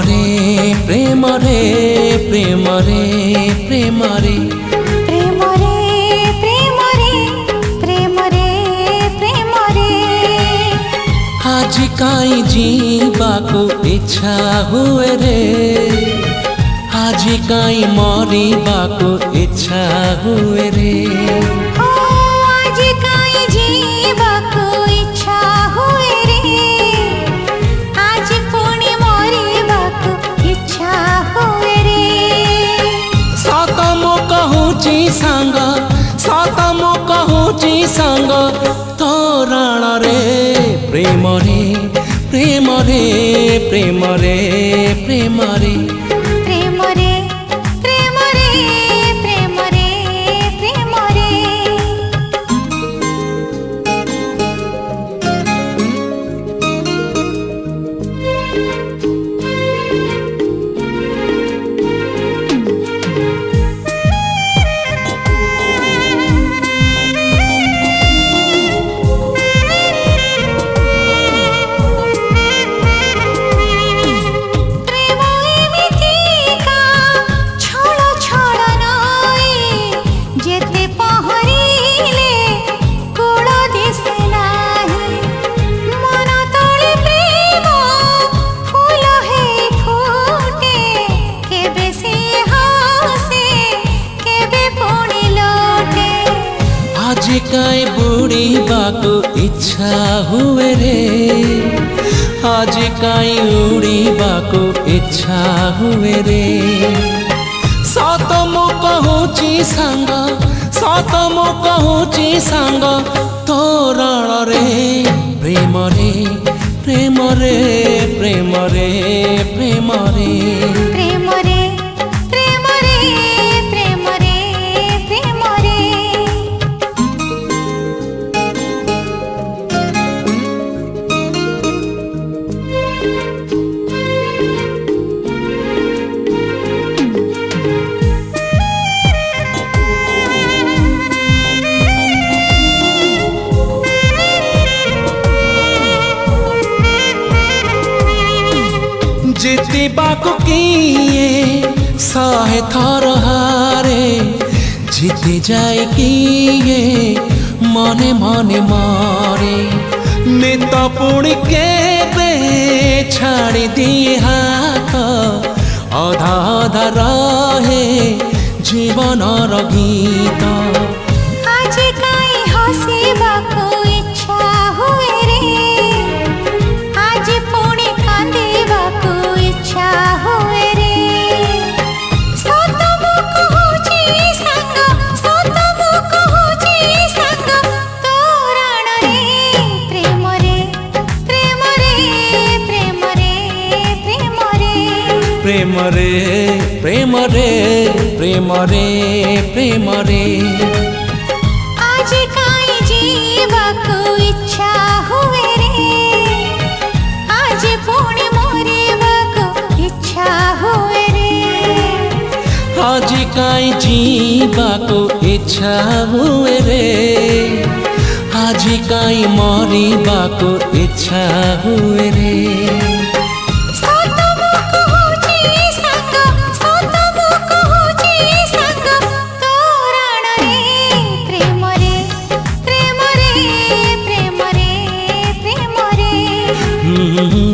रे प्रेम रे प्रेम रे प्रेम रे प्रेम रे प्रेम रे प्रेम रे प्रेम रे आज काई जीवाको इच्छा हुए रे आज काई मरिबाको इच्छा हुए रे ओ आज काई जीवाको इच्छा हुए रे आज पुणी मरिबाको इच्छा हुए रे सत मो कहूची सांग सत मो कहूची सांग तोरण रे प्रेम रे प्रेम रे प्रेम रे प्रेम रे प्रेम रे प्रेम रे प्रेम रे प्रेम रे आज काई बुड़ीबाको इच्छा हुए रे आज काई उड़ीबाको इच्छा हुए रे सत मो कहूची सांग सत मो कहूची सांग तोरण रे प्रेम रे प्रेम रे प्रेम रे प्रेम रे प्रेम रे प्रेम रे प्रेम रे प्रेम रे जीतिबाको किए सहे थर हारे जीति जाए किए मने मने मारे नित पुणी केबे छाड़ी दिए हाथ अधा अधा रहे जीवनर गीत आज काई हसिबाको इच्छा हुए रे आज पुणी कांदिबाको इच्छा हुए रे सत मो कहूची सांग सत मो कहूची सांग तोरण रे प्रेम रे प्रेम रे प्रेम रे प्रेम रे प्रेम रे प्रेम रे प्रेम रे प्रेम रे आज काई जीवाको इच्छा हुए रे आज पुणी मरिबाको इच्छा हुए रे आज काई जीवाको इच्छा हुए रे आज काई मरिबाको इच्छा हुए रे सत मो कहूची सांग सत मो कहूची सांग तोरण रे प्रेम रे प्रेम रे प्रेम रे प्रेम रे